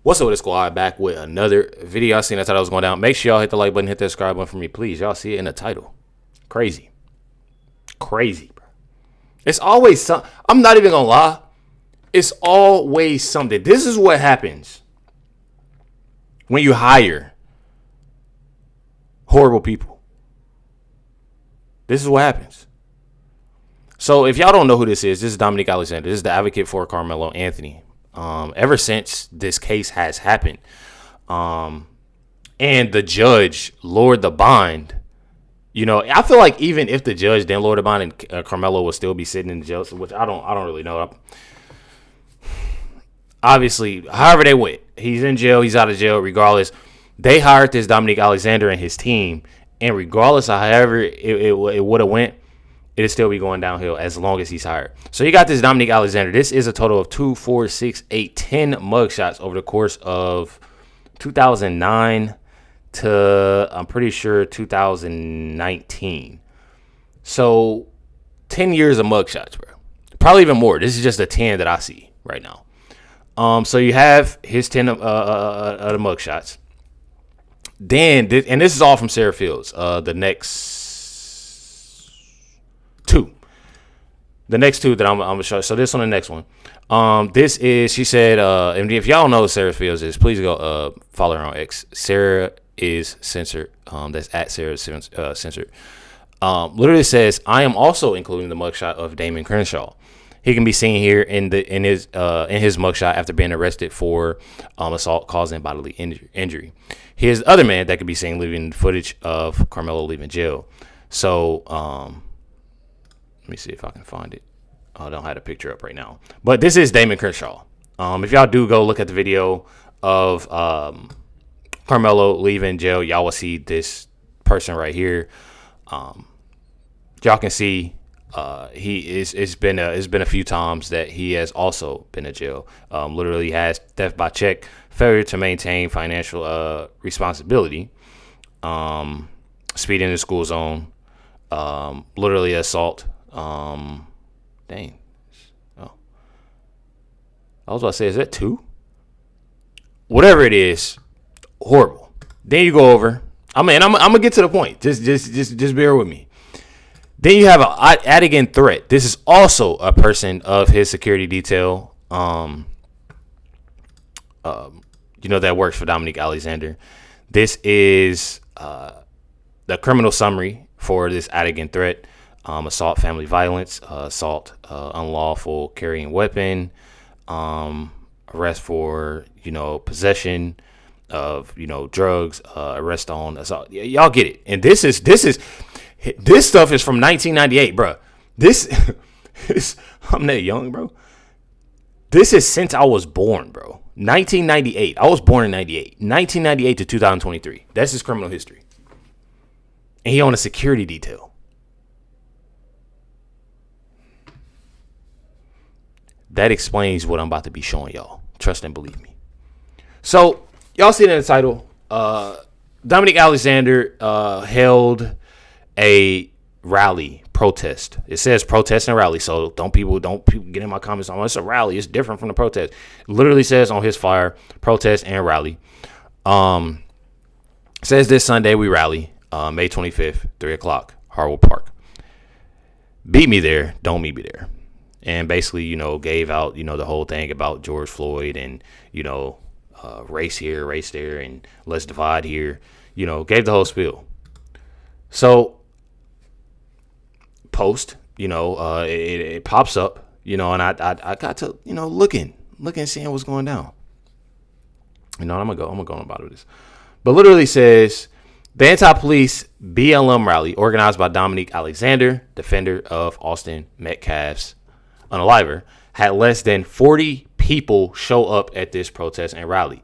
What's up with the squad? Back with another video. I seen that title was going down. Make sure y'all hit the like button, hit that subscribe button for me, please. Y'all see it in the title. Crazy. Crazy, bro. It's always some. I'm not even gonna lie. It's always something. This is what happens when you hire horrible people. This is what happens. So if y'all don't know who this is Dominique Alexander. This is the advocate for Karmelo Anthony. Ever since this case has happened, and the judge lowered the bond, I feel like even if the judge didn't lower the bond, and Karmelo would still be sitting in jail, which I don't really know. Obviously, however they went, he's in jail, he's out of jail. Regardless, they hired this Dominique Alexander and his team, and regardless of however it would have went, it'll still be going downhill as long as he's hired. So you got this Dominique Alexander. This is a total of 2, 4, 6, 8, 10 mugshots over the course of 2009 to, I'm pretty sure, 2019. So 10 years of mugshots, bro. Probably even more. This is just a 10 that I see right now. So you have his 10 of the mugshots. Then, and this is all from Sarah Fields. The next two that I'm gonna show. So this on the next one. This is, she said, and if y'all know who Sarah Fields is, please go follow her on X. Sarah is censored. That's at Sarah censored. Literally says, I am also including the mugshot of Damon Crenshaw. He can be seen here in his mugshot after being arrested for assault causing bodily injury. Here's the other man that could be seen leaving footage of Karmelo leaving jail. So let me see if I can find it. I don't have the picture up right now. But this is Damon Crenshaw. If y'all do go look at the video of Karmelo leaving jail, y'all will see this person right here. Y'all can see it's been a few times that he has also been in jail. Literally has theft by check, failure to maintain financial responsibility, speeding in the school zone, literally assault. Dang. Oh, I was about to say, is that 2? Whatever it is, horrible. Then you go over. I'm gonna get to the point. Just bear with me. Then you have an Adigan threat. This is also a person of his security detail. That works for Dominique Alexander. This is the criminal summary for this Adigan threat. Assault, family violence, assault, unlawful carrying weapon, arrest for, possession of, drugs, arrest on assault. Y'all get it. And this stuff is from 1998, bro. I'm that young, bro. This is since I was born, bro. 1998. I was born in 98. 1998 to 2023. That's his criminal history. And he on a security detail. That explains what I'm about to be showing y'all. Trust and believe me. So, y'all see it in the title. Dominique Alexander held a rally protest. It says protest and rally. So don't people get in my comments on it's a rally. It's different from the protest. It literally says on his flyer, protest and rally. Says this Sunday we rally, May 25th, 3:00, Harwood Park. Beat me there, don't meet me there. And basically, gave out, the whole thing about George Floyd and, race here, race there, and let's divide here. Gave the whole spiel. So, post, it pops up, and I got to, looking, seeing what's going down. I'm gonna go on about this. But literally says, the anti-police BLM rally organized by Dominique Alexander, defender of Austin Metcalf's unaliver, had less than 40 people show up at this protest and rally.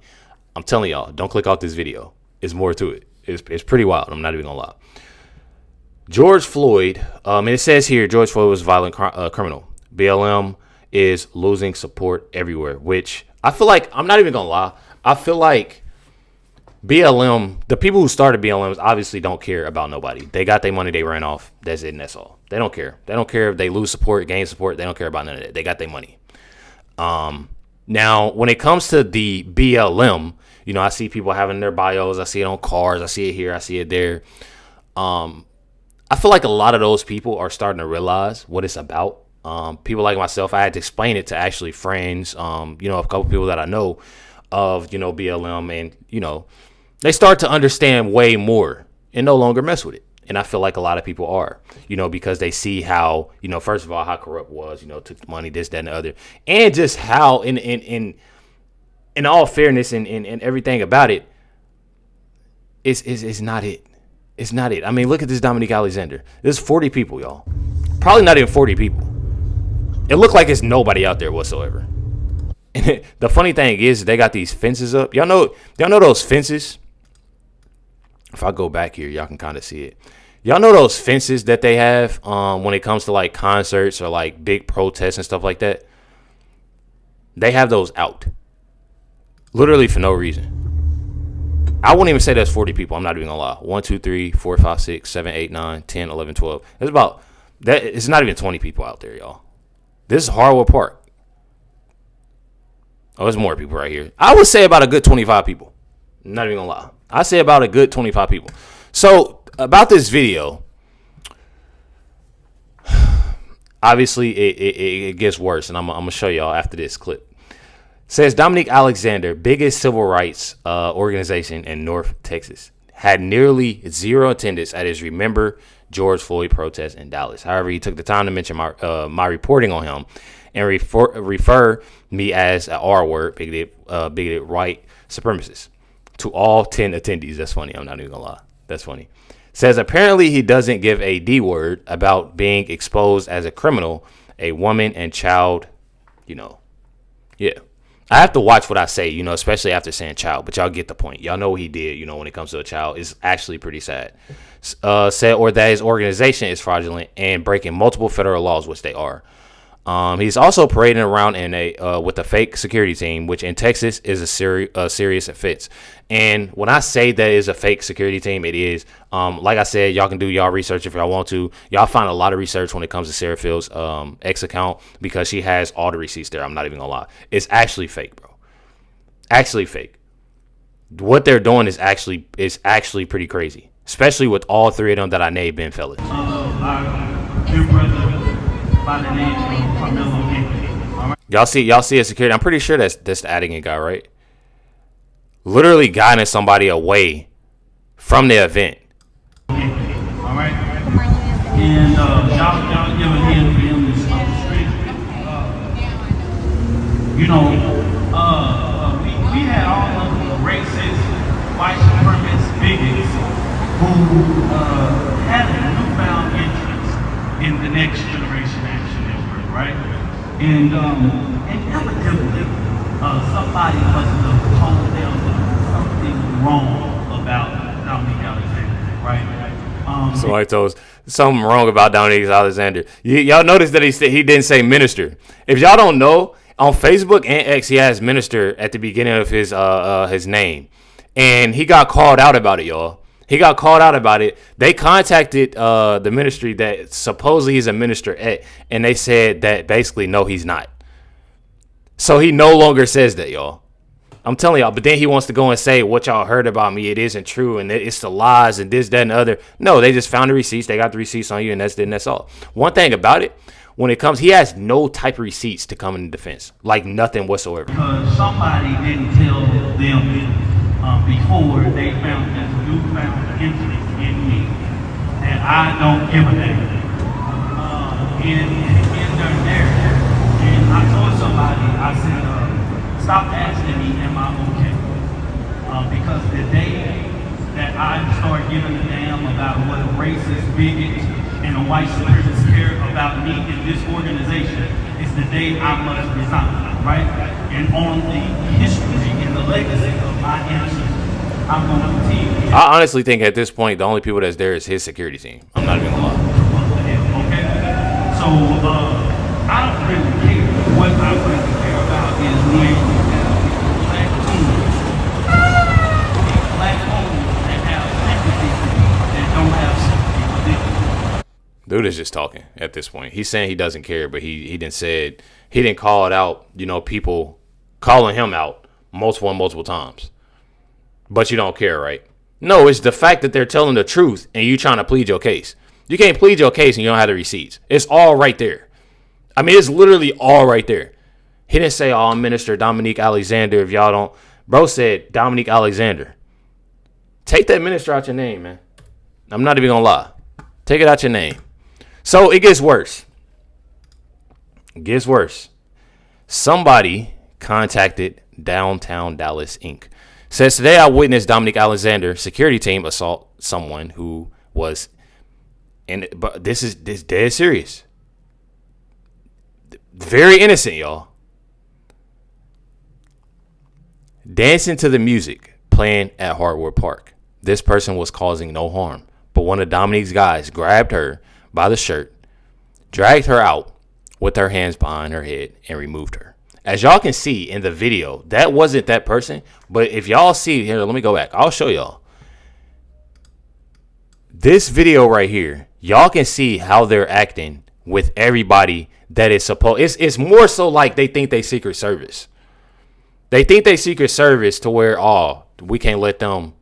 I'm telling y'all, don't click off this video. There's more to it. It's pretty wild. I'm not even gonna lie. George Floyd, and it says here, George Floyd was a violent criminal. BLM is losing support everywhere, which I feel like, I'm not even gonna lie, I feel like BLM, the people who started BLMs obviously don't care about nobody. They got their money, they ran off. That's it, and that's all. They don't care. They don't care if they lose support, gain support. They don't care about none of that. They got their money. Now, when it comes to the BLM, you know, I see people having their bios. I see it on cars. I see it here. I see it there. I feel like a lot of those people are starting to realize what it's about. People like myself, I had to explain it to actually friends, you know, a couple people that I know of, you know, BLM, and, you know, they start to understand way more and no longer mess with it. And I feel like a lot of people are, you know, because they see how, you know, first of all, how corrupt was, you know, took money, this, that, and the other, and just how in all fairness and everything about it, it's not it. It's not it. I mean, look at this Dominique Alexander. There's 40 people, y'all. Probably not even 40 people. It looked like it's nobody out there whatsoever. And the funny thing is, they got these fences up. Y'all know those fences? If I go back here, y'all can kind of see it. Y'all know those fences that they have when it comes to like concerts or like big protests and stuff like that? They have those out. Literally for no reason. I wouldn't even say that's 40 people. I'm not even gonna lie. 1, 2, 3, 4, 5, 6, 7, 8, 9, 10, 11, 12. It's about that. It's not even 20 people out there, y'all. This is Harwood Park. Oh, there's more people right here. I would say about a good 25 people. I'm not even gonna lie. I say about a good 25 people. So about this video, obviously it gets worse, and I'm gonna show y'all after this clip. Says Dominique Alexander, biggest civil rights organization in North Texas, had nearly zero attendance at his Remember George Floyd protest in Dallas. However, he took the time to mention my reporting on him and refer me as an R word, bigoted white supremacist, to all 10 attendees. That's funny. I'm not even gonna lie. That's funny. Says apparently he doesn't give a D word about being exposed as a criminal, a woman and child, you know. Yeah. I have to watch what I say, you know, especially after saying child, but y'all get the point. Y'all know what he did, you know, when it comes to a child. It's actually pretty sad. Said or that his organization is fraudulent and breaking multiple federal laws, which they are. He's also parading around with a fake security team, which in Texas is a serious offense. And when I say that is a fake security team, it is. Like I said, y'all can do y'all research if y'all want to. Y'all find a lot of research when it comes to Sarah Field's X account, because she has all the receipts there. I'm not even gonna lie. It's actually fake, bro. Actually fake. What they're doing is actually pretty crazy, especially with all three of them that I named being fellas. Dear brother, by the name of Karmelo. Y'all see a security. I'm pretty sure that's the Adigan guy, right? Literally guiding somebody away from the event. All right. And y'all give a hand for him this street. You know, we had all of the racist, white supremacist bigots who had a newfound interest in the next generation action effort, right? And evidently, somebody must have told them something wrong about Dominique Alexander, right? Somebody told us something wrong about Dominique Alexander. Y'all notice that he didn't say minister. If y'all don't know, on Facebook and X, he has minister at the beginning of his name, and he got called out about it, y'all. He got called out about it. They contacted the ministry that supposedly he's a minister at, and they said that basically, no, he's not. So he no longer says that, y'all. I'm telling y'all. But then he wants to go and say what y'all heard about me, it isn't true, and it's the lies and this, that, and the other. No, they just found the receipts. They got the receipts on you, and that's all. One thing about it, when it comes, he has no type of receipts to come in defense. Like nothing whatsoever. Because somebody didn't tell them before they found this newfound interest in me, and I don't give a damn. And they're there. And I told somebody, I said, stop asking me, am I okay? Because the day that I start giving a damn about what a racist, bigot, and a white supremacist care about me in this organization is the day I must resign, right? And on the history and the legacy of my ancestors, I'm going to continue. I honestly think at this point, the only people that's there is his security team. I'm not even gonna lie. Okay? So, I don't really care. What I really care about is when black teams, black homes that have sympathy for people that don't have sympathy for them. Dude is just talking at this point. He's saying he doesn't care, but he didn't call it out, you know, people calling him out multiple times. But you don't care, right? No, it's the fact that they're telling the truth and you trying to plead your case. You can't plead your case and you don't have the receipts. It's all right there. I mean, it's literally all right there. He didn't say, I'm Minister Dominique Alexander if y'all don't. Bro said Dominique Alexander. Take that minister out your name, man. I'm not even going to lie. Take it out your name. So it gets worse. It gets worse. Somebody contacted Downtown Dallas Inc. Says, today I witnessed Dominique Alexander security team assault someone who was in, but this dead serious. Very innocent, y'all. Dancing to the music playing at Hardwood Park. This person was causing no harm, but one of Dominique's guys grabbed her by the shirt, dragged her out with her hands behind her head, and removed her. As y'all can see in the video, that wasn't that person. But if y'all see here, let me go back. I'll show y'all. This video right here, y'all can see how they're acting with everybody that is supposed. It's more so like they think they Secret Service. They think they Secret Service to where, we can't let them,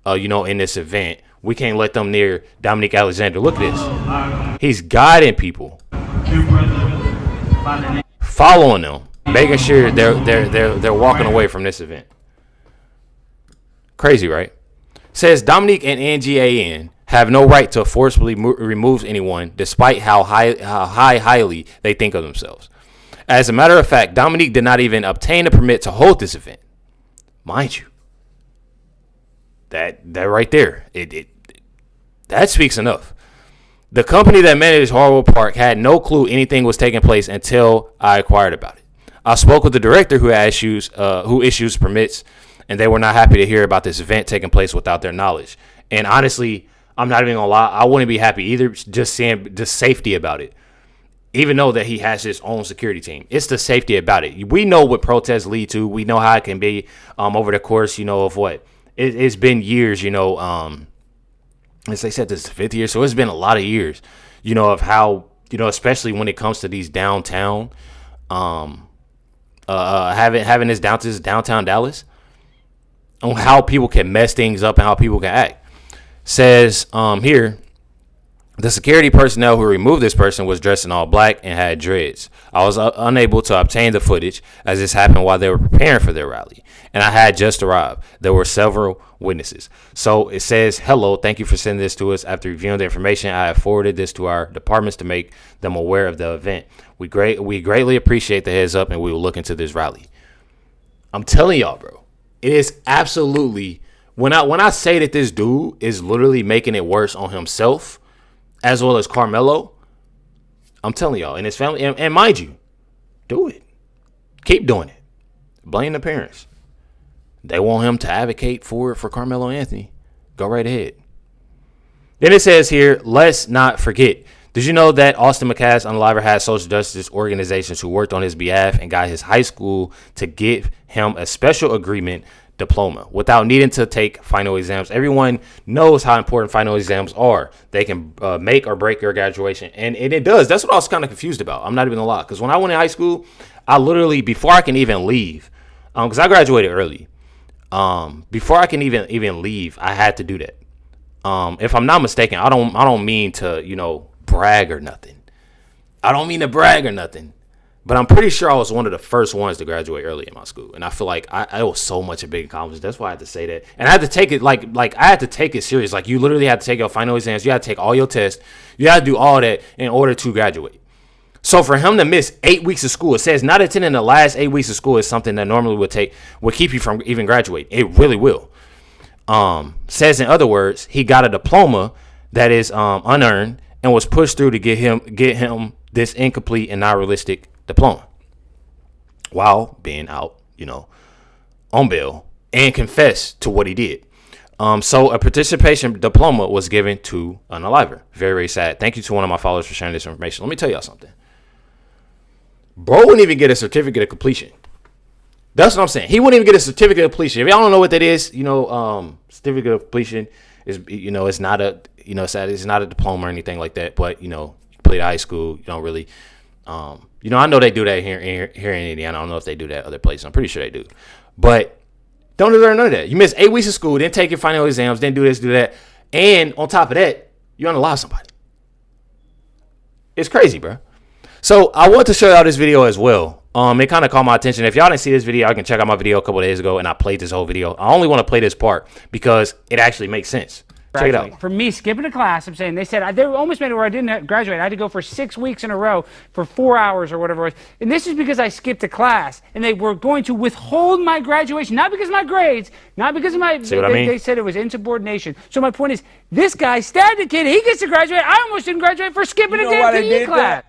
in this event. We can't let them near Dominique Alexander. Look at this. He's guiding people, following them, making sure they're walking away from this event. Crazy, right? Says Dominique and NGAN have no right to forcibly remove anyone, despite how highly they think of themselves. As a matter of fact, Dominique did not even obtain a permit to hold this event. Mind you, that right there, that speaks enough. The company that managed Hardwood Park had no clue anything was taking place until I inquired about it. I spoke with the director who issues permits, and they were not happy to hear about this event taking place without their knowledge. And honestly, I'm not even gonna lie, I wouldn't be happy either just seeing the safety about it. Even though that he has his own security team, it's the safety about it. We know what protests lead to. We know how it can be over the course, of what it's been years. As they said, this is the 5th year, so it's been a lot of years. Of how especially when it comes to these downtown, having this downtown Dallas, on how people can mess things up and how people can act. Says here. The security personnel who removed this person was dressed in all black and had dreads. I was unable to obtain the footage as this happened while they were preparing for their rally, and I had just arrived. There were several witnesses. So it says, hello, thank you for sending this to us. After reviewing the information, I have forwarded this to our departments to make them aware of the event. We greatly appreciate the heads up, and we will look into this rally. I'm telling y'all, bro, it is absolutely, when I say that this dude is literally making it worse on himself, as well as Karmelo, I'm telling y'all, and his family, and mind you, do it. Keep doing it. Blame the parents. They want him to advocate for Karmelo Anthony. Go right ahead. Then it says here, let's not forget. Did you know that Austin McCass Unaliver had social justice organizations who worked on his behalf and got his high school to give him a special agreement diploma without needing to take final exams? Everyone knows how important final exams are. They can make or break your graduation, and it does. That's what I was kind of confused about. I'm not even gonna lie, because when I went in high school, I literally, before I can even leave, because I graduated early, before I can even leave, I had to do that. If I'm not mistaken, I don't mean to brag or nothing. I don't mean to brag or nothing. But I'm pretty sure I was one of the first ones to graduate early in my school. And I feel like I was so much a big accomplishment. That's why I had to say that. And I had to take it like I had to take it serious. Like, you literally had to take your final exams. You had to take all your tests. You had to do all that in order to graduate. So for him to miss 8 weeks of school, it says not attending the last 8 weeks of school is something that normally would keep you from even graduating. It really will. Says in other words, he got a diploma that is unearned and was pushed through to get him this incomplete and not realistic diploma while being out, on bail, and confess to what he did. So a participation diploma was given to Unaliver. Very, very sad. Thank you to one of my followers for sharing this information. Let me tell y'all something. Bro wouldn't even get a certificate of completion. That's what I'm saying. He wouldn't even get a certificate of completion. If y'all don't know what that is, certificate of completion is, it's not a, it's not a diploma or anything like that. But, you played high school, you don't really You know, I know they do that here in Indiana. I don't know if they do that other places. I'm pretty sure they do. But don't deserve none of that. You missed 8 weeks of school, didn't take your final exams, didn't do this, do that. And on top of that, you unalive somebody. It's crazy, bro. So I want to show y'all this video as well. It kind of caught my attention. If y'all didn't see this video, I can check out my video a couple of days ago, and I played this whole video. I only want to play this part because it actually makes sense. Check it out. For me, skipping a class, I'm saying, they said, they almost made it where I didn't graduate. I had to go for 6 weeks in a row for 4 hours or whatever it was. And this is because I skipped a class. And they were going to withhold my graduation, not because of my grades, not because of my, see what I mean? They said it was insubordination. So my point is, this guy stabbed a kid. He gets to graduate. I almost didn't graduate for skipping a damn PE class.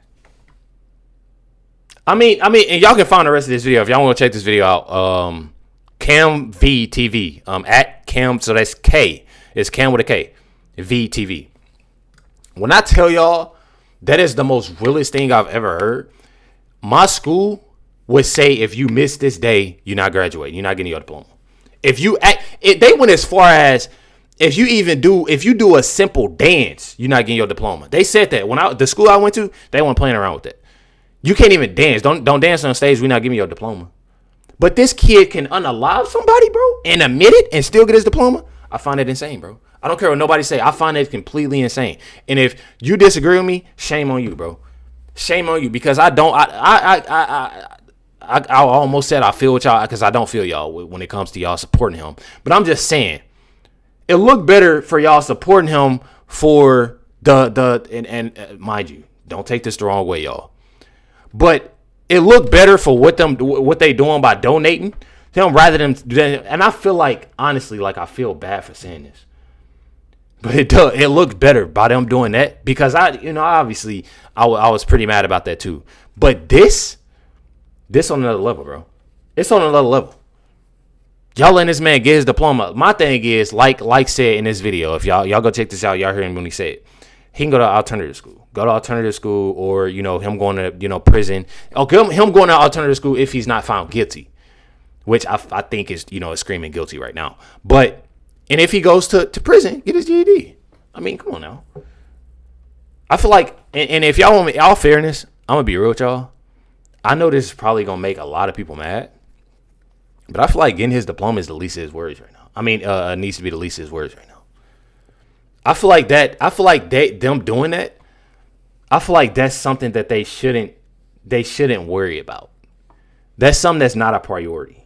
I mean, and y'all can find the rest of this video if y'all want to check this video out. Cam V TV. At Cam, so that's K. It's Cam with a K. VTV. When I tell y'all that is the most realest thing I've ever heard, my school would say if you miss this day, you're not graduating. You're not getting your diploma. If you they went as far as if you do a simple dance, you're not getting your diploma. They said that when the school I went to, they weren't playing around with it. You can't even dance. Don't dance on stage. We're not giving you your diploma. But this kid can unalive somebody, bro, and admit it and still get his diploma. I find it insane, bro. I don't care what nobody say. I find it completely insane. And if you disagree with me, shame on you, bro. Shame on you, because I almost said I feel with y'all because I don't feel y'all when it comes to y'all supporting him. But I'm just saying, it looked better for y'all supporting him for and mind you, don't take this the wrong way, y'all. But it looked better for what they doing by donating to him rather than, and I feel like, honestly, like I feel bad for saying this. But it looked better by them doing that because obviously I was pretty mad about that too. But this on another level, bro. It's on another level. Y'all letting this man get his diploma. My thing is, like said in this video, if y'all go check this out, y'all hear him when he said it. He can go to alternative school. Go to alternative school, or him going to prison. Okay, him going to alternative school if he's not found guilty, which I think is is screaming guilty right now. And if he goes to prison, get his GED. I mean, come on now. I feel like, and if y'all want me, all fairness, I'm going to be real with y'all. I know this is probably going to make a lot of people mad, but I feel like getting his diploma is the least of his worries right now. I mean, needs to be the least of his worries right now. I feel like them doing that, I feel like that's something that they shouldn't worry about. That's something that's not a priority.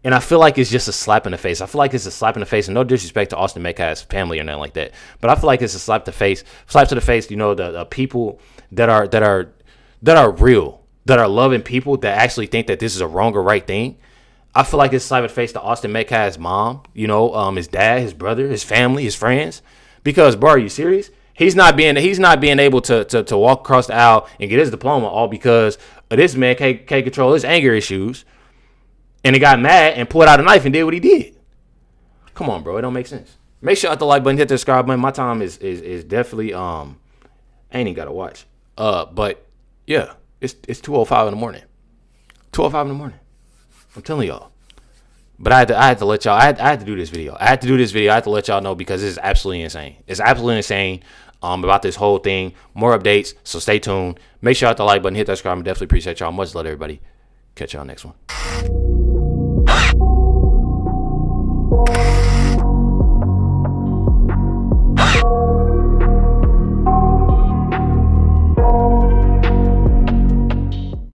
And I feel like it's just a slap in the face. I feel like it's a slap in the face, and no disrespect to Austin Metcalf's family or nothing like that. But I feel like it's a slap to the face. The people that are real, that are loving people, that actually think that this is a wrong or right thing. I feel like it's a slap in the face to Austin Metcalf's mom, his dad, his brother, his family, his friends. Because, bro, are you serious? He's not being able to walk across the aisle and get his diploma all because of this man can't control his anger issues. And he got mad and pulled out a knife and did what he did. Come on, bro. It don't make sense. Make sure you hit the like button, hit the subscribe button. My time is definitely I ain't even gotta watch. But yeah, it's 2:05 in the morning. 2:05 in the morning. I'm telling y'all. But I had to let y'all. I had to do this video. I had to let y'all know because this is absolutely insane. It's absolutely insane. About this whole thing. More updates. So stay tuned. Make sure you hit the like button, hit that subscribe. I definitely appreciate y'all. Much love, everybody. Catch y'all next one.